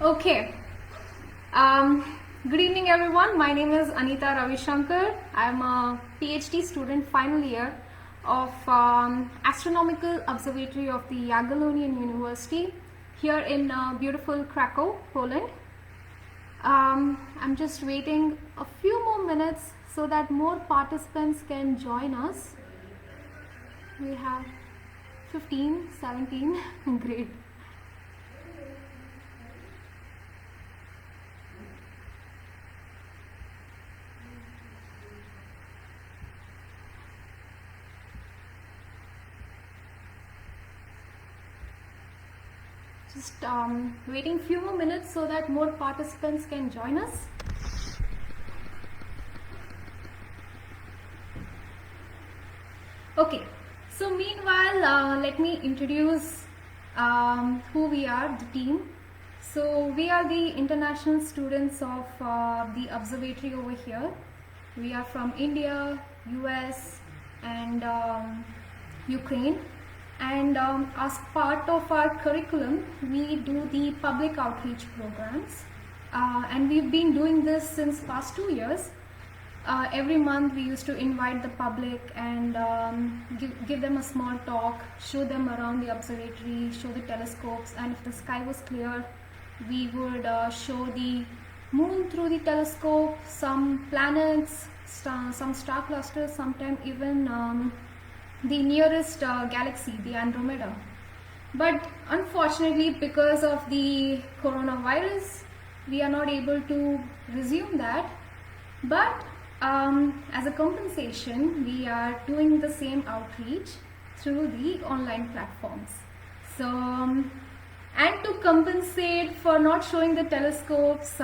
Okay. Good evening, everyone. My name is Anita Ravishankar. I'm a PhD student, final year of Astronomical Observatory of the Jagiellonian University here in beautiful Krakow, Poland. I'm just waiting a few more minutes so that more participants can join us. We have 15, 17, great. Just waiting few more minutes so that more participants can join us. Okay, so meanwhile, let me introduce who we are, the team. So we are the international students of the observatory over here. We are from India, US, and Ukraine. And as part of our curriculum, we do the public outreach programs. And we've been doing this since past 2 years. Every month we used to invite the public and give them a small talk, show them around the observatory, show the telescopes, and if the sky was clear, we would show the moon through the telescope, some planets, some star clusters, sometimes even the nearest galaxy, the Andromeda. But unfortunately, because of the coronavirus, we are not able to resume that. But as a compensation, we are doing the same outreach through the online platforms. So, and to compensate for not showing the telescopes,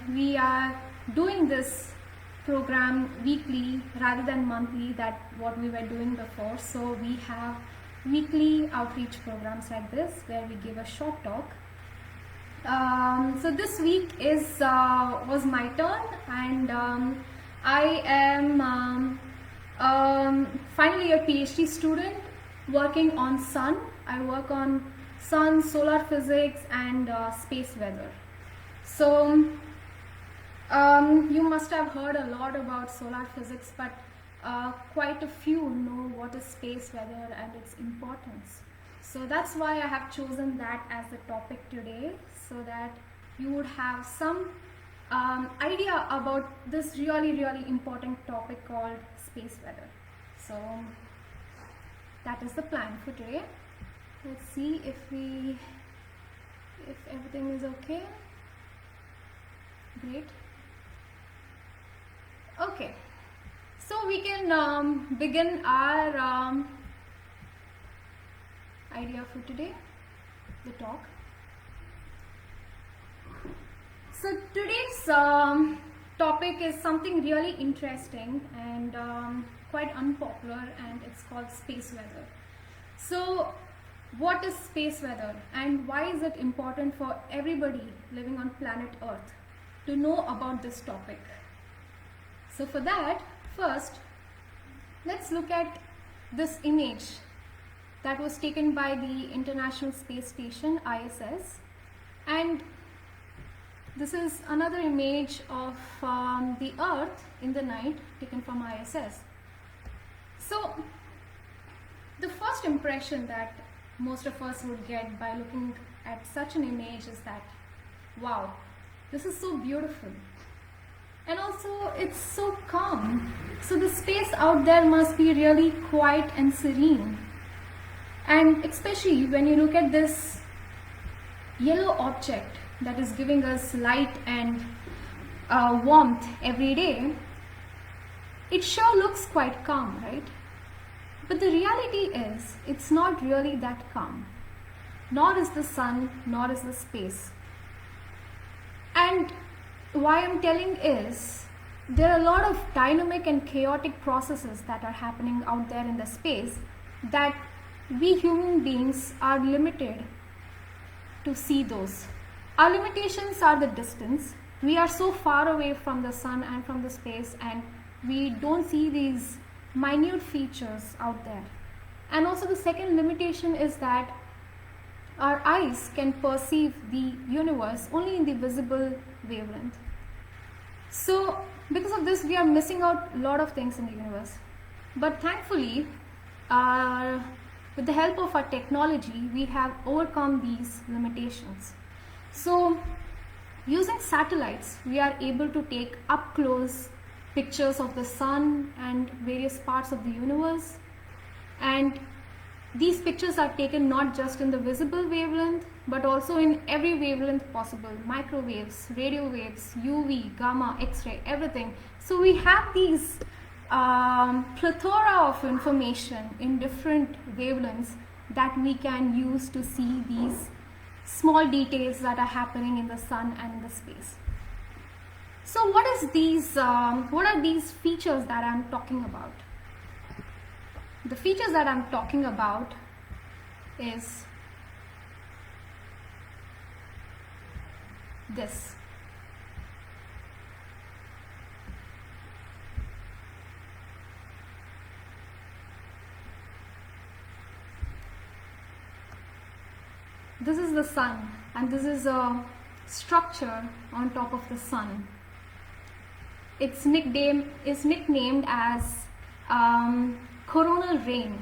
we are doing this program weekly rather than monthly, that what we were doing before. So we have weekly outreach programs like this where we give a short talk. So this week was my turn, and I am finally a PhD student working on sun. I work on sun, solar physics, and space weather. So you must have heard a lot about solar physics, but quite a few know what is space weather and its importance. So that's why I have chosen that as the topic today, so that you would have some idea about this really important topic called space weather. So that is the plan for today. Let's see if everything is okay. Great. Okay, so we can begin our idea for today, the talk. So today's topic is something really interesting and quite unpopular, and it's called space weather. So what is space weather, and why is it important for everybody living on planet Earth to know about this topic? So for that, first, let's look at this image that was taken by the International Space Station, ISS. And this is another image of the Earth in the night taken from ISS. So the first impression that most of us would get by looking at such an image is that, wow, this is so beautiful. And also it's so calm. So the space out there must be really quiet and serene. And especially when you look at this yellow object that is giving us light and warmth every day, it sure looks quite calm, right? But the reality is, it's not really that calm. Nor is the sun, nor is the space. And why I'm telling is, there are a lot of dynamic and chaotic processes that are happening out there in the space that we human beings are limited to see those. Our limitations are the distance. We are so far away from the sun and from the space, and we don't see these minute features out there. And also the second limitation is that our eyes can perceive the universe only in the visible wavelength. So because of this, we are missing out a lot of things in the universe. But thankfully, with the help of our technology, we have overcome these limitations. So using satellites, we are able to take up close pictures of the sun and various parts of the universe. And these pictures are taken not just in the visible wavelength, but also in every wavelength possible: microwaves, radio waves, UV, gamma, X-ray, everything. So we have these plethora of information in different wavelengths that we can use to see these small details that are happening in the sun and in the space. So what are these features that I'm talking about? The features that I'm talking about is this. This is the sun, and this is a structure on top of the sun. Its nickname is nicknamed as coronal rain,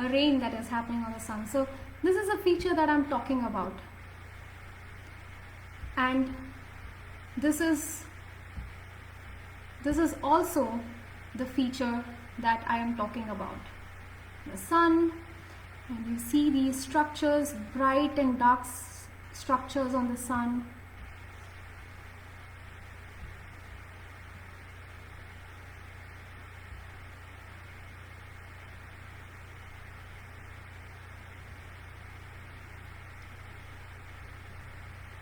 a rain that is happening on the sun. So this is a feature that I'm talking about, and this is also the feature that I am talking about, the sun. And you see these structures, bright and dark structures on the sun.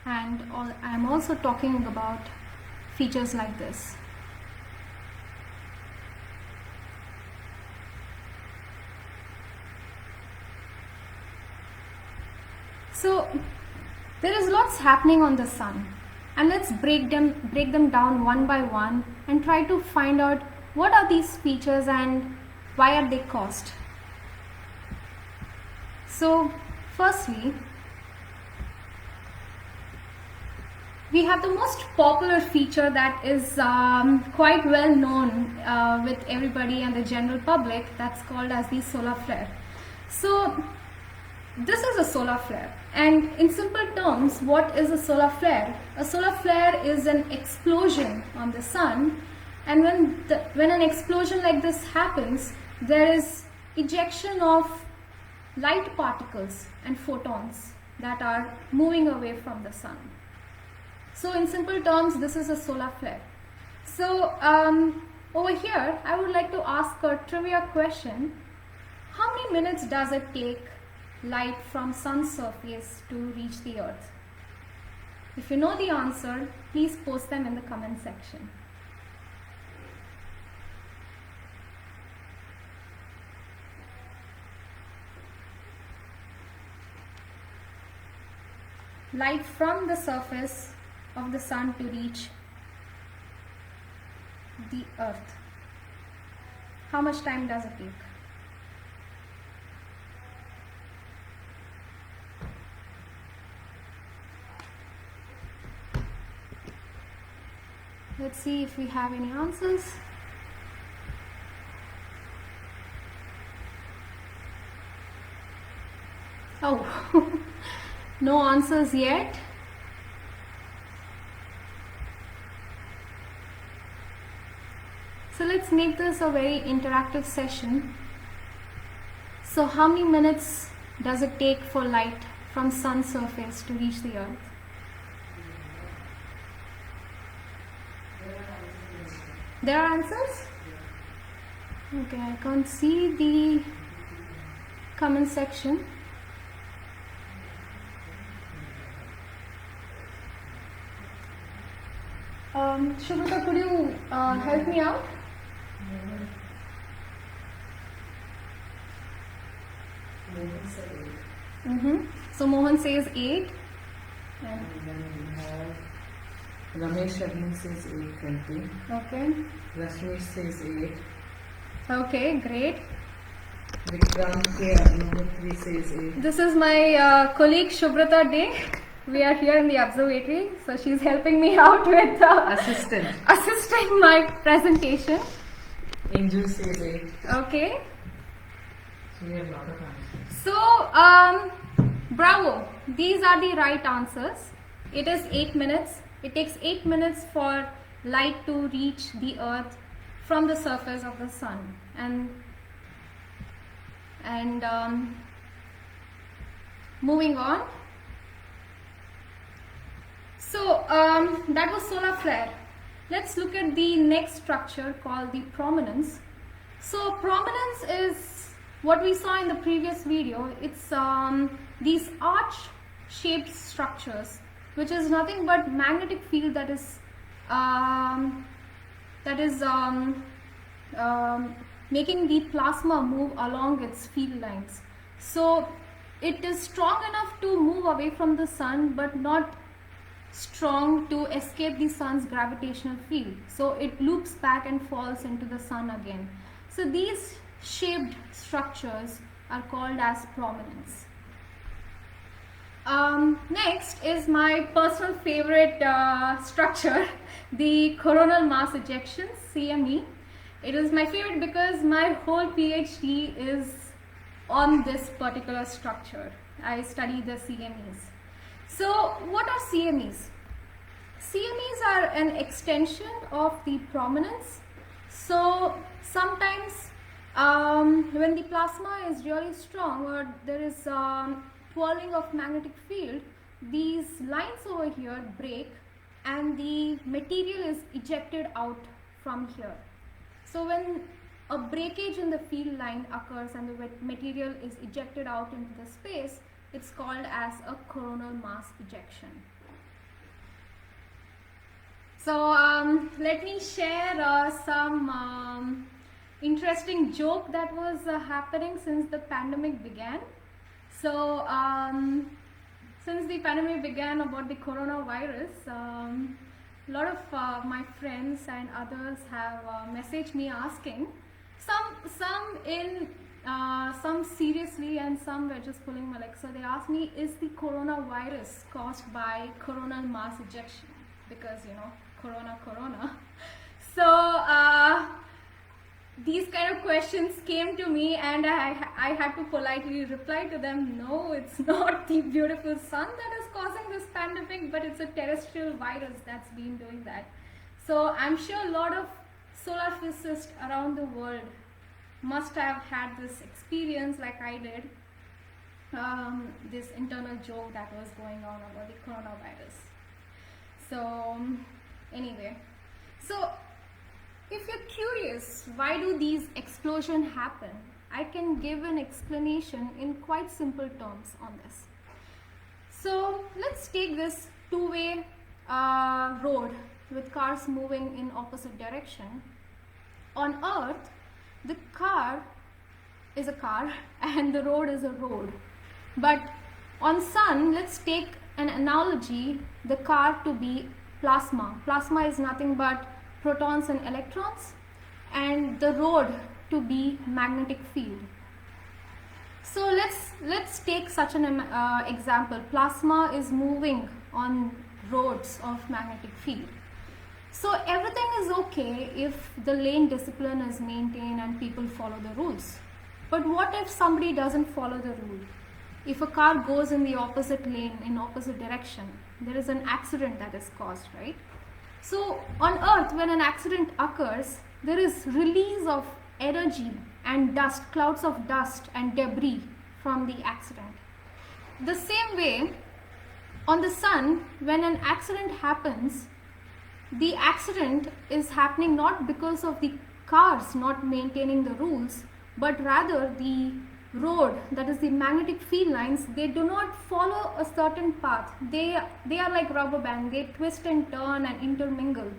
And I'm also talking about features like this. So there is lots happening on the sun, and let's break them down one by one and try to find out what are these features and why are they caused. So firstly, we have the most popular feature that is quite well known with everybody and the general public, that's called as the solar flare. So this is a solar flare, and in simple terms, what is a solar flare? A solar flare is an explosion on the sun, and when an explosion like this happens, there is ejection of light particles and photons that are moving away from the sun. So in simple terms, this is a solar flare. So over here, I would like to ask a trivia question. How many minutes does it take light from sun's surface to reach the earth? If you know the answer, please post them in the comment section. Light from the surface of the sun to reach the earth. How much time does it take? Let's see if we have any answers. Oh, no answers yet. So let's make this a very interactive session. So how many minutes does it take for light from sun's surface to reach the earth? There are answers? Okay, I can't see the comment section. Shubhita, could you help me out? So Mohan says 8. And then we have Ramesh Sharma says 8:20. Okay. Rashmi says 8. Okay, great. Vikrant K. Agnihotri says 8. This is my colleague Shubhrata Day. We are here in the observatory, so she's helping me out with assisting my presentation. Angel says 8. Okay. So we have a lot of answers. So, bravo. These are the right answers. It is 8 minutes. It takes 8 minutes for light to reach the earth from the surface of the sun. And moving on. So that was solar flare. Let's look at the next structure called the prominence. So prominence is what we saw in the previous video. It's these arch-shaped structures, which is nothing but magnetic field that is making the plasma move along its field lines. So it is strong enough to move away from the sun, but not strong to escape the sun's gravitational field. So it loops back and falls into the sun again. So these shaped structures are called as prominence. Next is my personal favorite structure, the coronal mass ejection, CME. It is my favorite because my whole PhD is on this particular structure. I study the CMEs. So what are CMEs? CMEs are an extension of the prominence. So sometimes when the plasma is really strong or there is twirling of magnetic field, these lines over here break and the material is ejected out from here. So when a breakage in the field line occurs and the material is ejected out into the space, it's called as a coronal mass ejection. So let me share some interesting joke that was happening since the pandemic began. So since the pandemic began about the coronavirus, a lot of my friends and others have messaged me asking, some seriously and some were just pulling my leg. So they asked me, is the coronavirus caused by coronal mass ejection? Because, you know, corona. So these kind of questions came to me and I had to politely reply to them, no, it's not the beautiful sun that is causing this pandemic, but it's a terrestrial virus that's been doing that. So I'm sure a lot of solar physicists around the world must have had this experience like I did, this internal joke that was going on about the coronavirus. So anyway, so if you're curious, why do these explosions happen? I can give an explanation in quite simple terms on this. So let's take this two-way road with cars moving in opposite direction. On Earth, the car is a car and the road is a road. But on Sun, let's take an analogy, the car to be plasma. Plasma is nothing but protons and electrons, and the road to be magnetic field. So let's take such an example. Plasma is moving on roads of magnetic field. So everything is okay if the lane discipline is maintained and people follow the rules. But what if somebody doesn't follow the rule? If a car goes in the opposite lane, in opposite direction, there is an accident that is caused, right? So on Earth, when an accident occurs, there is release of energy and dust, clouds of dust and debris from the accident. The same way, on the Sun, when an accident happens, the accident is happening not because of the cars not maintaining the rules, but rather the road, that is the magnetic field lines, they do not follow a certain path. They are like rubber band, they twist and turn and intermingle.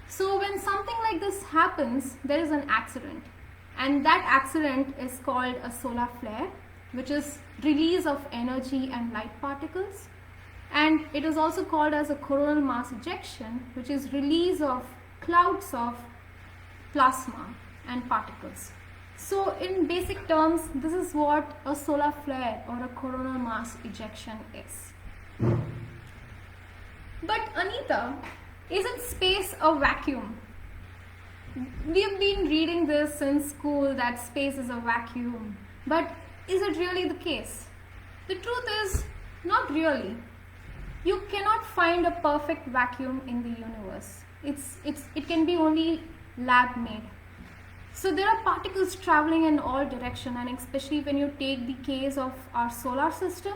So when something like this happens, there is an accident, and that accident is called a solar flare, which is release of energy and light particles, and it is also called as a coronal mass ejection, which is release of clouds of plasma and particles. So in basic terms, this is what a solar flare or a coronal mass ejection is. But Anita, isn't space a vacuum? We have been reading this in school that space is a vacuum. But is it really the case? The truth is, not really. You cannot find a perfect vacuum in the universe. It can be only lab made. So there are particles traveling in all directions, and especially when you take the case of our solar system,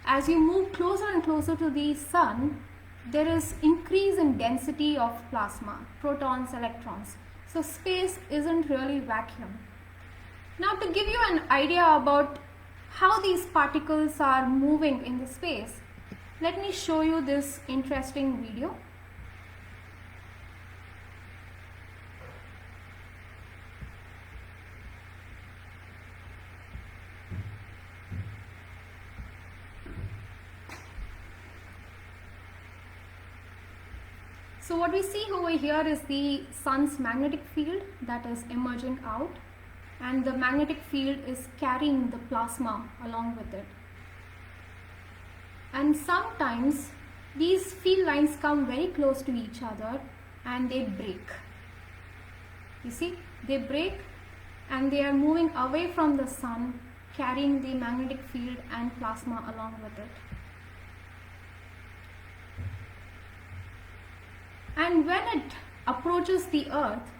as you move closer and closer to the sun, there is increase in density of plasma, protons, electrons. So space isn't really vacuum. Now to give you an idea about how these particles are moving in the space, let me show you this interesting video. So what we see over here is the sun's magnetic field that is emerging out, and the magnetic field is carrying the plasma along with it. And sometimes these field lines come very close to each other and they break. You see, they break and they are moving away from the sun, carrying the magnetic field and plasma along with it. And when it approaches the earth,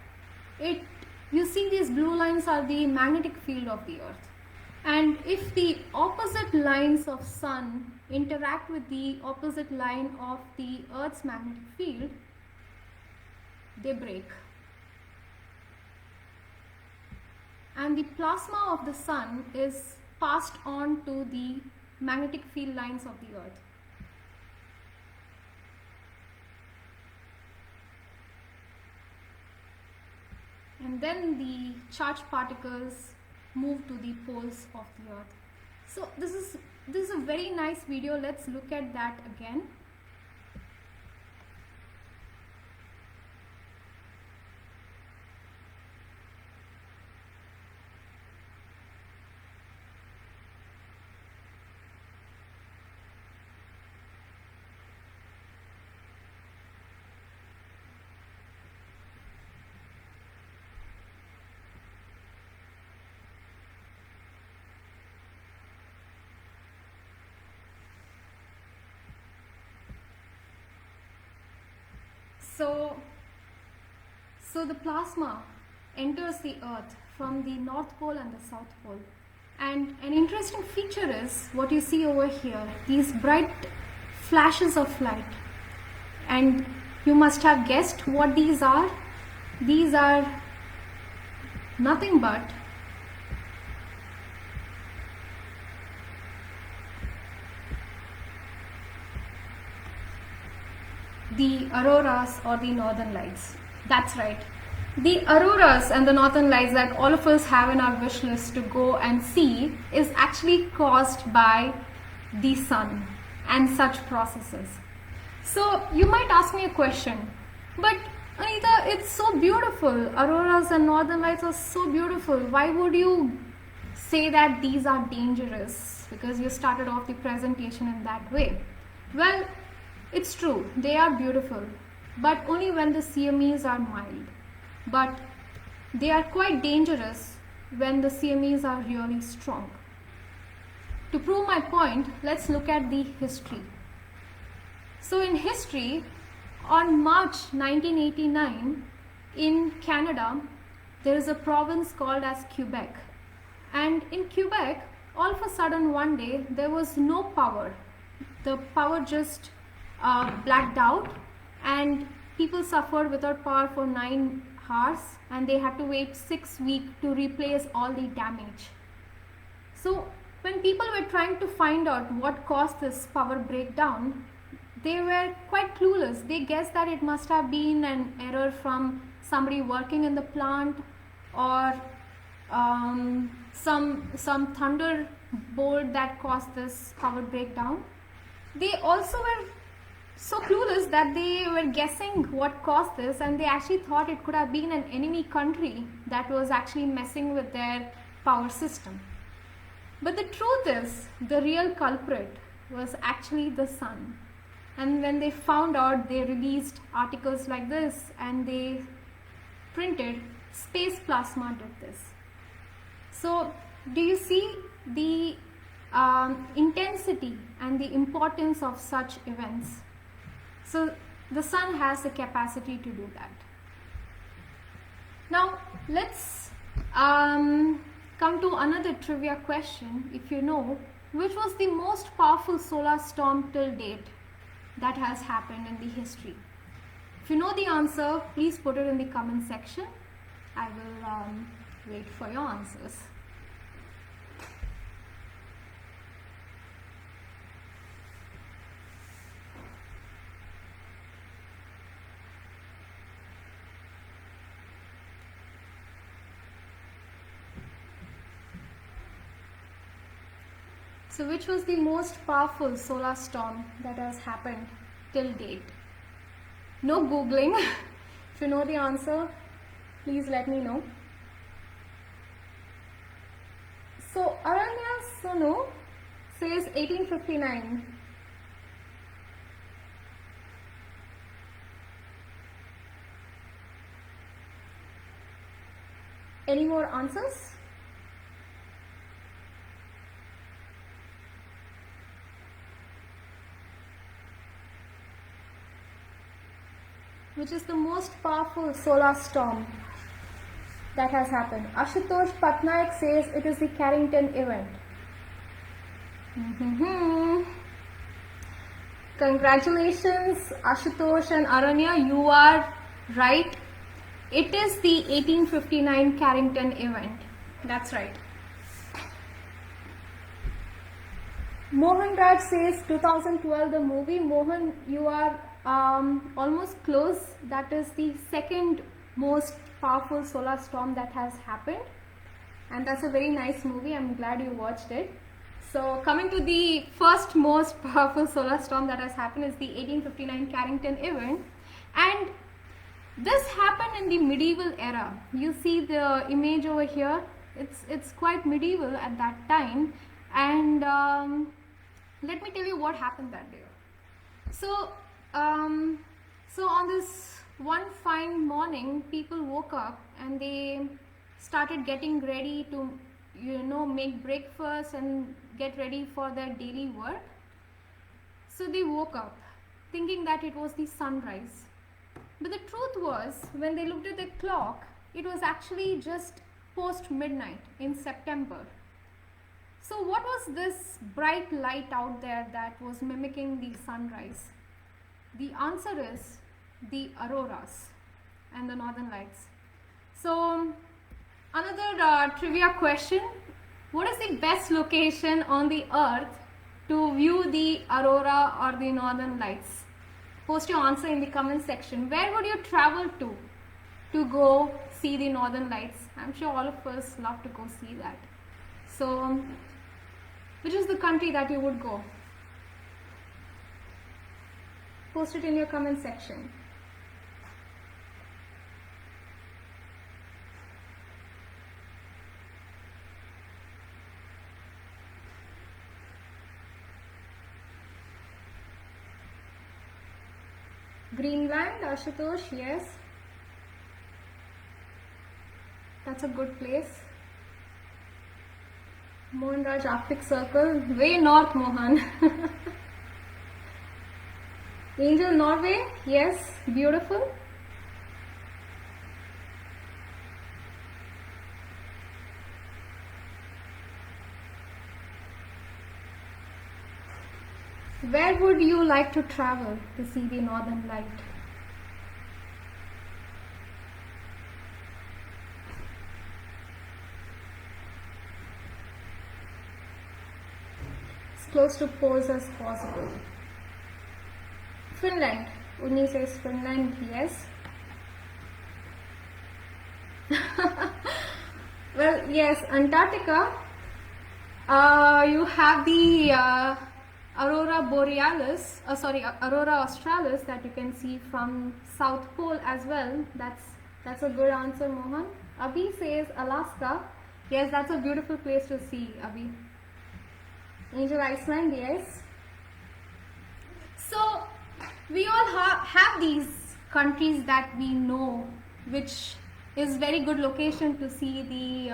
you see these blue lines are the magnetic field of the earth. And if the opposite lines of sun interact with the opposite line of the earth's magnetic field, they break. And the plasma of the sun is passed on to the magnetic field lines of the earth. And then the charged particles move to the poles of the earth. So this is a very nice video. Let's look at that again. So the plasma enters the earth from the north pole and the south pole. And an interesting feature is what you see over here, these bright flashes of light. And you must have guessed what these are. These are nothing but the auroras or the northern lights. That's right. The auroras and the northern lights that all of us have in our wish list to go and see is actually caused by the sun and such processes. So you might ask me a question, but Anita, it's so beautiful. Auroras and northern lights are so beautiful. Why would you say that these are dangerous? Because you started off the presentation in that way. Well, it's true, they are beautiful, but only when the CMEs are mild. But they are quite dangerous when the CMEs are really strong. To prove my point, let's look at the history. So in history, on March 1989, in Canada, there is a province called as Quebec. And in Quebec, all of a sudden one day, there was no power. The power just blacked out, and people suffered without power for 9 hours, and they had to wait 6 weeks to replace all the damage. So when people were trying to find out what caused this power breakdown, they were quite clueless. They guessed that it must have been an error from somebody working in the plant, or some thunderbolt that caused this power breakdown. They also were so clueless, that they were guessing what caused this, and they actually thought it could have been an enemy country that was actually messing with their power system. But the truth is, the real culprit was actually the sun. And when they found out, they released articles like this, and they printed Space Plasma did this. So, do you see the intensity and the importance of such events? So, the sun has the capacity to do that. Now, let's come to another trivia question. If you know, which was the most powerful solar storm till date that has happened in the history? If you know the answer, please put it in the comment section. I will wait for your answers. So, which was the most powerful solar storm that has happened till date? No googling. If you know the answer, please let me know. So, Aranya Sonu says 1859. Any more answers? Which is the most powerful solar storm that has happened? Ashutosh Patnaik says it is the Carrington event. Congratulations, Ashutosh and Aranya, you are right. It is the 1859 Carrington event. That's right. Mohan Raj says 2012 the movie. Mohan, you are almost close. That is the second most powerful solar storm that has happened, and that's a very nice movie. I'm glad you watched it. So, coming to the first most powerful solar storm that has happened is the 1859 Carrington event, and this happened in the medieval era. You see the image over here. It's quite medieval at that time, and let me tell you what happened that day. So on this one fine morning, people woke up and they started getting ready to, make breakfast and get ready for their daily work. So they woke up thinking that it was the sunrise. But the truth was, when they looked at the clock, it was actually just post midnight in September. So what was this bright light out there that was mimicking the sunrise? The answer is the auroras and the northern lights. So another trivia question: what is the best location on the earth to view the aurora or the northern lights? Post your answer in the comment section. Where would you travel to go see the northern lights? I'm sure all of us love to go see that. So which is the country that you would go? Post it in your comment section. Greenland, Ashutosh, yes. That's a good place. Mohan Raj, Arctic Circle, way north, Mohan. Angel, Norway, yes, beautiful. Where would you like to travel to see the northern light? As close to poles as possible. Finland. Uni says Finland, yes. Well, yes, Antarctica. You have the Aurora Borealis, Aurora Australis that you can see from South Pole as well. That's a good answer, Mohan. Abhi says Alaska. Yes, that's a beautiful place to see, Abhi. Angel Iceland, yes. So we all have these countries that we know, which is very good location to see the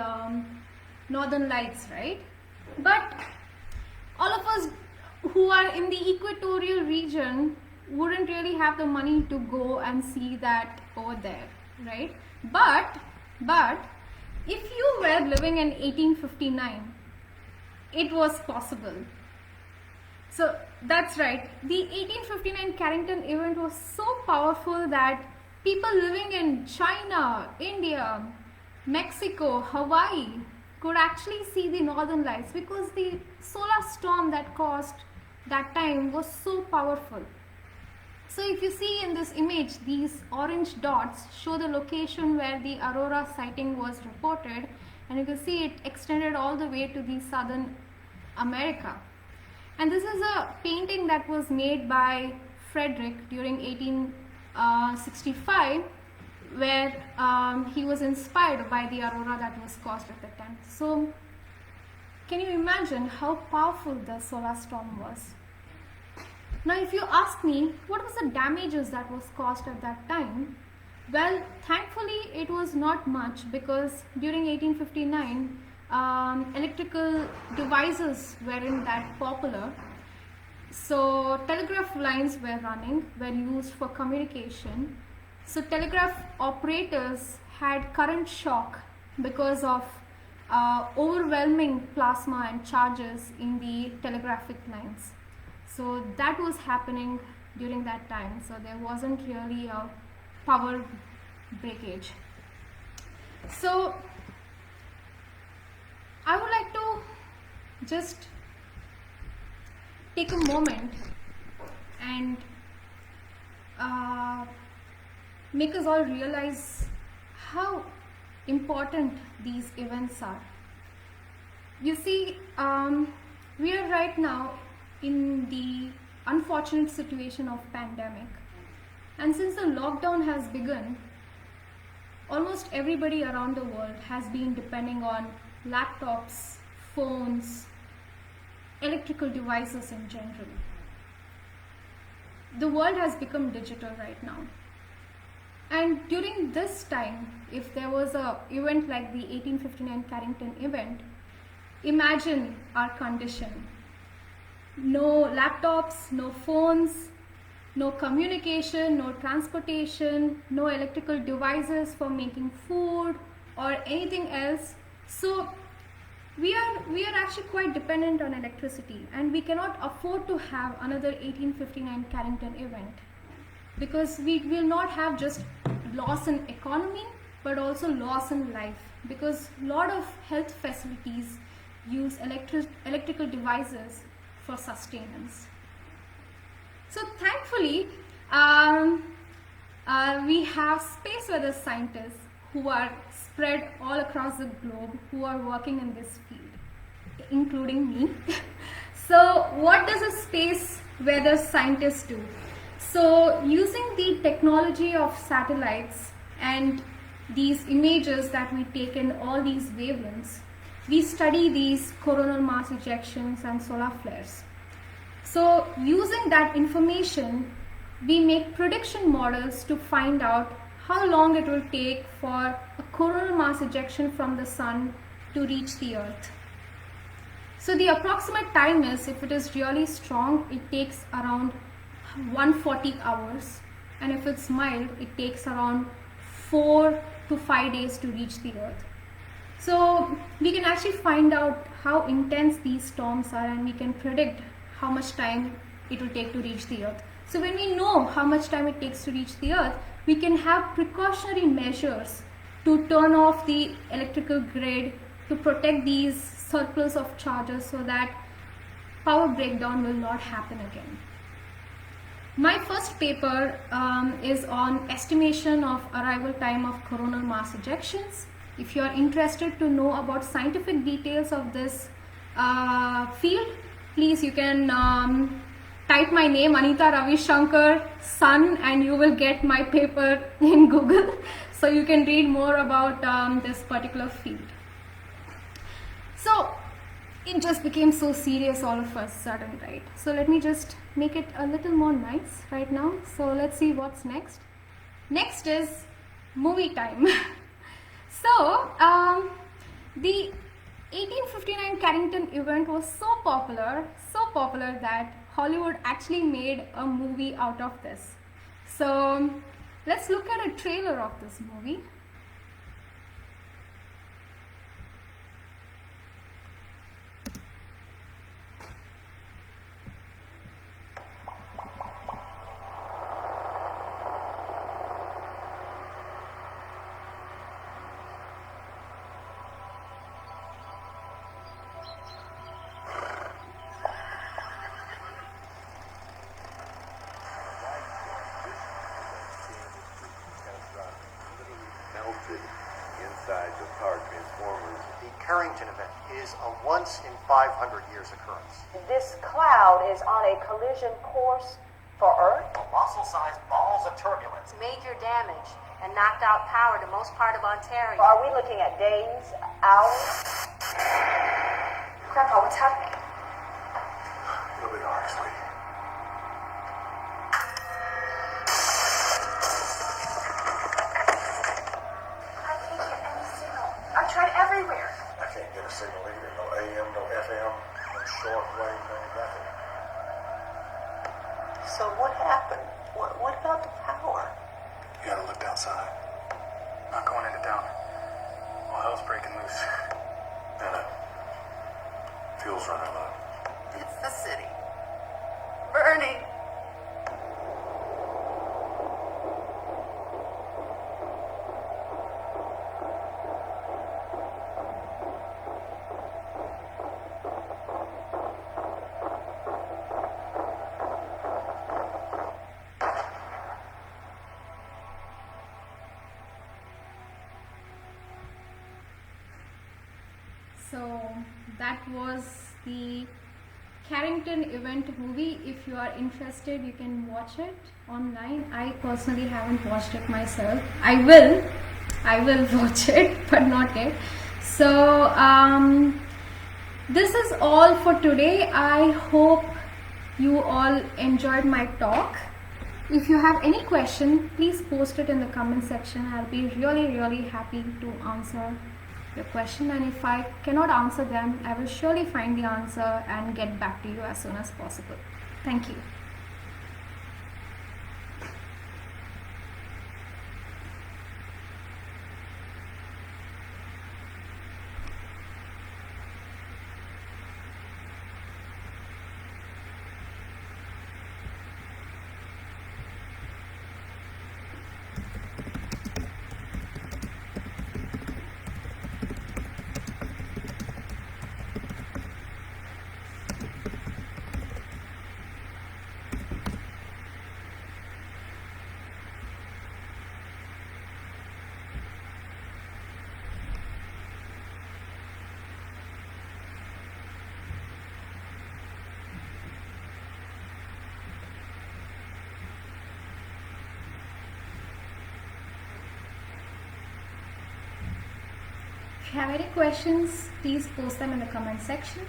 northern lights, right? But all of us who are in the equatorial region wouldn't really have the money to go and see that over there, right? But if you were living in 1859, it was possible. So that's right. The 1859 Carrington event was so powerful that people living in China, India, Mexico, Hawaii could actually see the northern lights because the solar storm that caused that time was so powerful. So if you see in this image, these orange dots show the location where the aurora sighting was reported, and you can see it extended all the way to the southern America. And this is a painting that was made by Frederick during 1865, where he was inspired by the aurora that was caused at that time. So can you imagine how powerful the solar storm was? Now if you ask me what was the damages that was caused at that time, well, thankfully it was not much, because during 1859 electrical devices weren't that popular. So telegraph lines were used for communication. So telegraph operators had current shock because of overwhelming plasma and charges in the telegraphic lines. So that was happening during that time. So there wasn't really a power breakage. So I would like to just take a moment and make us all realize how important these events are. You see, we are right now in the unfortunate situation of pandemic, and since the lockdown has begun, almost everybody around the world has been depending on laptops, phones, electrical devices in general. The world has become digital right now. And during this time, if there was a event like the 1859 Carrington event, imagine our condition. No laptops, no phones, no communication, no transportation, no electrical devices for making food or anything else. So we are actually quite dependent on electricity, and we cannot afford to have another 1859 Carrington event, because we will not have just loss in economy but also loss in life, because a lot of health facilities use electrical devices for sustenance. So thankfully we have space weather scientists who are spread all across the globe who are working in this field, including me. So what does a space weather scientist do? So using the technology of satellites and these images that we take in all these wavelengths, we study these coronal mass ejections and solar flares. So using that information, we make prediction models to find out how long it will take for a coronal mass ejection from the sun to reach the earth. So the approximate time is, if it is really strong, it takes around 140 hours, and if it's mild, it takes around 4 to 5 days to reach the earth. So we can actually find out how intense these storms are, and we can predict how much time it will take to reach the earth. So when we know how much time it takes to reach the earth, we can have precautionary measures to turn off the electrical grid, to protect these surplus of charges so that power breakdown will not happen again. My first paper is on estimation of arrival time of coronal mass ejections. If you are interested to know about scientific details of this field, please you can type my name Anita Ravi Shankar Sun and you will get my paper in Google so you can read more about this particular field. So it just became so serious all of a sudden, right? So let me just make it a little more nice right now. So let's see what's next. Next is movie time. So the 1859 Carrington event was so popular that Hollywood actually made a movie out of this. So let's look at a trailer of this movie. Melted inside the car transformers. The Carrington event is a once in 500 years occurrence. This cloud is on a collision course for Earth. Colossal-sized balls of turbulence. Major damage and knocked out power to most part of Ontario. Are we looking at days, hours? Grandpa, what's happening? It'll be dark, sweetie. I can't get any signal. I tried everywhere. I can't get a signal either. No AM, no FM, no shortwave, no nothing. So what happened? What about the power? You gotta look outside. Not going into town. All hell's breaking loose. And fuel's running low. It's the city. Burning. So that was the Carrington event movie. If you are interested, you can watch it online. I personally haven't watched it myself. I will watch it, but not yet. So this is all for today. I hope you all enjoyed my talk. If you have any question, please post it in the comment section. I'll be really happy to answer your question, and if I cannot answer them, I will surely find the answer and get back to you as soon as possible. Thank you. If you have any questions, please post them in the comment section.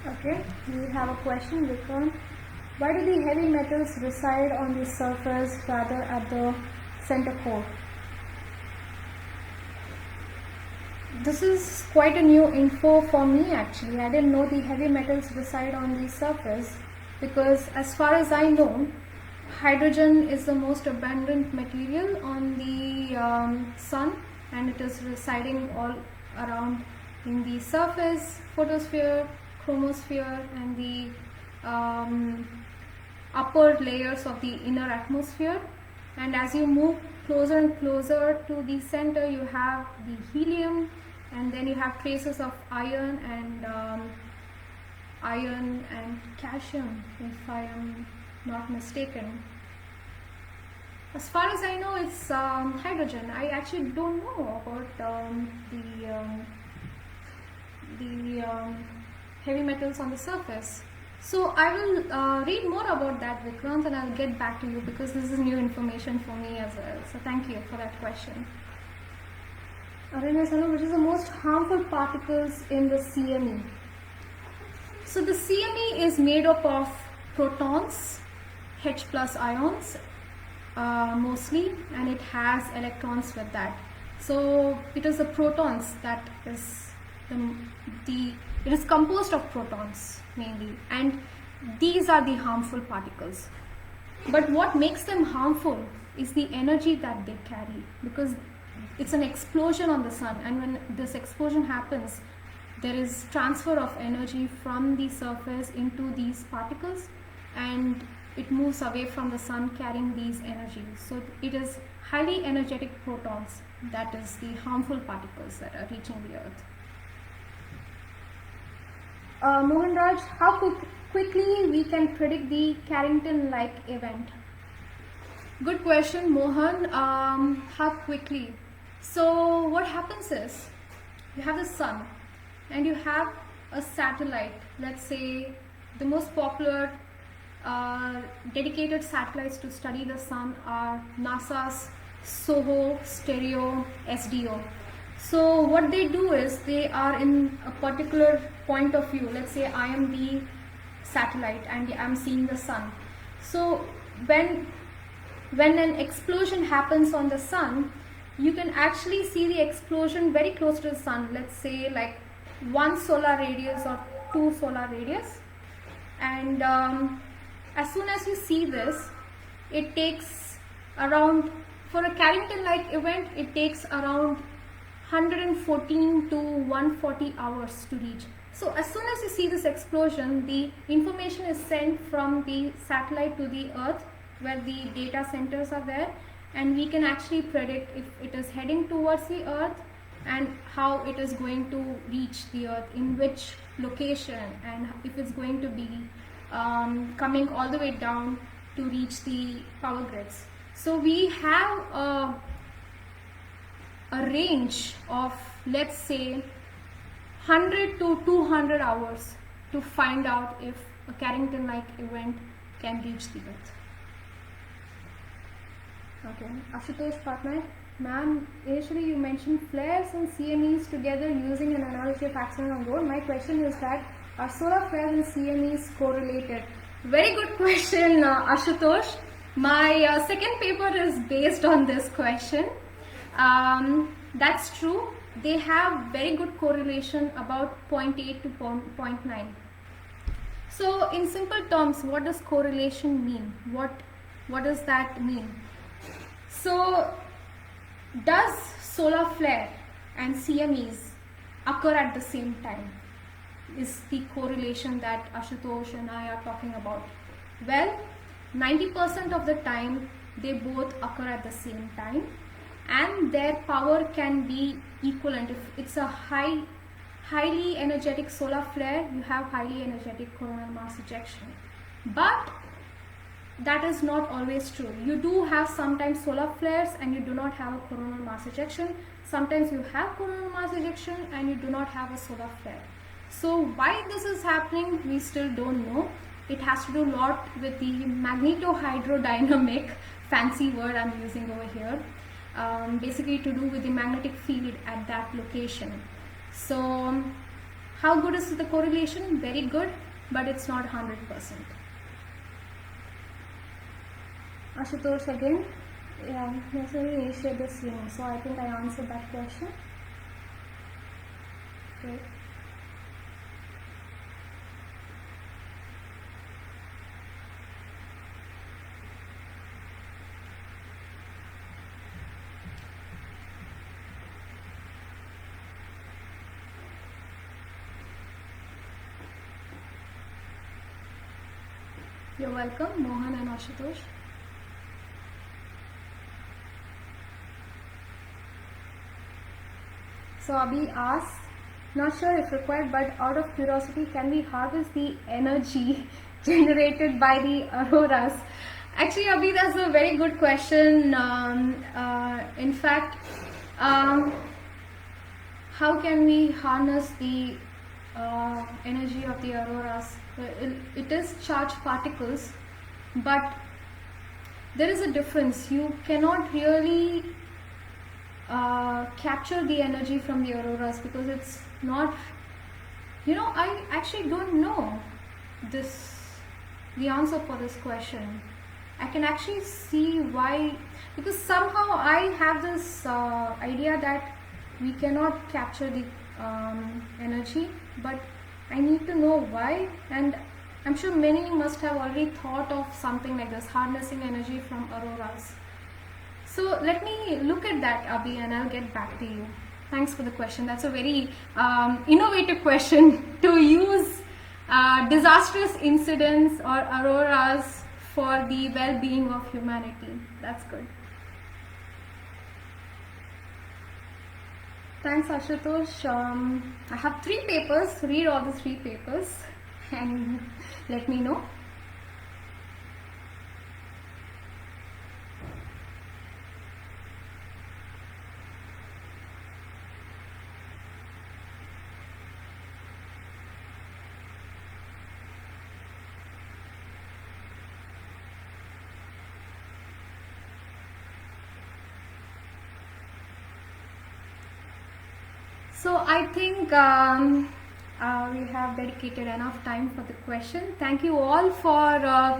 Okay, we have a question, Vikram. Why do the heavy metals reside on the surface rather at the center core? This is quite a new info for me actually. I didn't know the heavy metals reside on the surface because as far as I know, hydrogen is the most abundant material on the sun and it is residing all around in the surface, photosphere, chromosphere, and the upper layers of the inner atmosphere. And as you move closer and closer to the center, you have the helium, and then you have traces of iron and calcium, if I am not mistaken. As far as I know, it's hydrogen. I actually don't know about the heavy metals on the surface. So I will read more about that, Vikrant, and I'll get back to you because this is new information for me as well. So thank you for that question. Which is the most harmful particles in the CME? So the CME is made up of protons, H plus ions mostly, and it has electrons with that. So it is the protons that is it is composed of protons mainly, and these are the harmful particles. But what makes them harmful is the energy that they carry, because it's an explosion on the sun, and when this explosion happens, there is transfer of energy from the surface into these particles, and it moves away from the sun carrying these energies. So it is highly energetic protons that is the harmful particles that are reaching the earth. Mohan Raj, how quickly we can predict the Carrington-like event? Good question, Mohan. How quickly? So what happens is, you have the sun and you have a satellite. Let's say the most popular dedicated satellites to study the sun are NASA's SOHO, STEREO, SDO. So what they do is, they are in a particular point of view. Let's say I am the satellite and I am seeing the sun. So when an explosion happens on the sun, you can actually see the explosion very close to the sun. Let's say like 1 solar radius or 2 solar radius. And as soon as you see this, it takes around, for a Carrington-like event, it takes around 114 to 140 hours to reach. So as soon as you see this explosion, the information is sent from the satellite to the earth where the data centers are there, and we can actually predict if it is heading towards the earth and how it is going to reach the earth, in which location, and if it's going to be coming all the way down to reach the power grids. So we have a range of, let's say, 100 to 200 hours to find out if a Carrington-like event can reach the earth. Okay, Ashutosh Patnaik, ma'am, initially you mentioned flares and CMEs together using an analogy of accident on road. My question is that, are solar flares and CMEs correlated? Very good question, Ashutosh. My second paper is based on this question. That's true. They have very good correlation, about 0.8 to 0.9. So in simple terms, what does correlation mean? What does that mean? So does solar flare and CMEs occur at the same time? Is the correlation that Ashutosh and I are talking about. Well, 90% of the time they both occur at the same time, and their power can be equivalent. If it's a highly energetic solar flare, you have highly energetic coronal mass ejection. But that is not always true. You do have sometimes solar flares and you do not have a coronal mass ejection. Sometimes you have coronal mass ejection and you do not have a solar flare. So why this is happening, we still don't know. It has to do a lot with the magnetohydrodynamic, fancy word I'm using over here, basically to do with the magnetic field at that location. So how good is the correlation? Very good, but it's not 100%. Ashutosh again, yeah, necessarily initiate the CME. So I think I answered that question. Okay. You're welcome, Mohan and Ashutosh. So Abhi asks, not sure if required, but out of curiosity, can we harvest the energy generated by the auroras? Actually, Abhi, that's a very good question. In fact, how can we harness the energy of the auroras? It is charged particles, but there is a difference. You cannot really capture the energy from the auroras because it's not, I actually don't know the answer for this question. I can actually see why, because somehow I have this idea that we cannot capture the energy, but I need to know why, and I'm sure many must have already thought of something like this, harnessing energy from auroras. So let me look at that, Abhi, and I'll get back to you. Thanks for the question. That's a very innovative question, to use disastrous incidents or auroras for the well-being of humanity. That's good. Thanks, Ashutosh. I have 3 papers. Read all the 3 papers and let me know. So I think we have dedicated enough time for the question. Thank you all for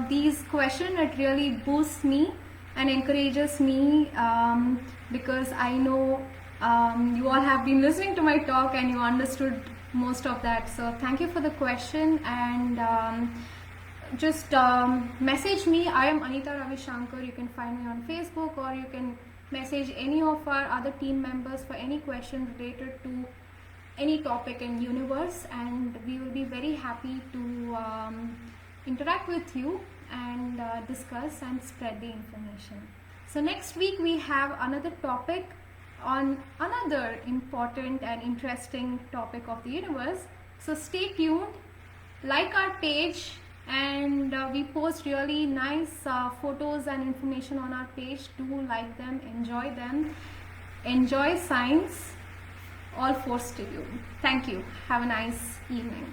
these questions. It really boosts me and encourages me because I know you all have been listening to my talk and you understood most of that. So thank you for the question, and just message me. I am Anita Ravishankar. You can find me on Facebook, or you can message any of our other team members for any question related to any topic in universe, and we will be very happy to interact with you and discuss and spread the information. So next week we have another topic on another important and interesting topic of the universe. So stay tuned, like our page, and we post really nice photos and information on our page. Do like them, enjoy science, all 4 to you. Thank you. Have a nice evening.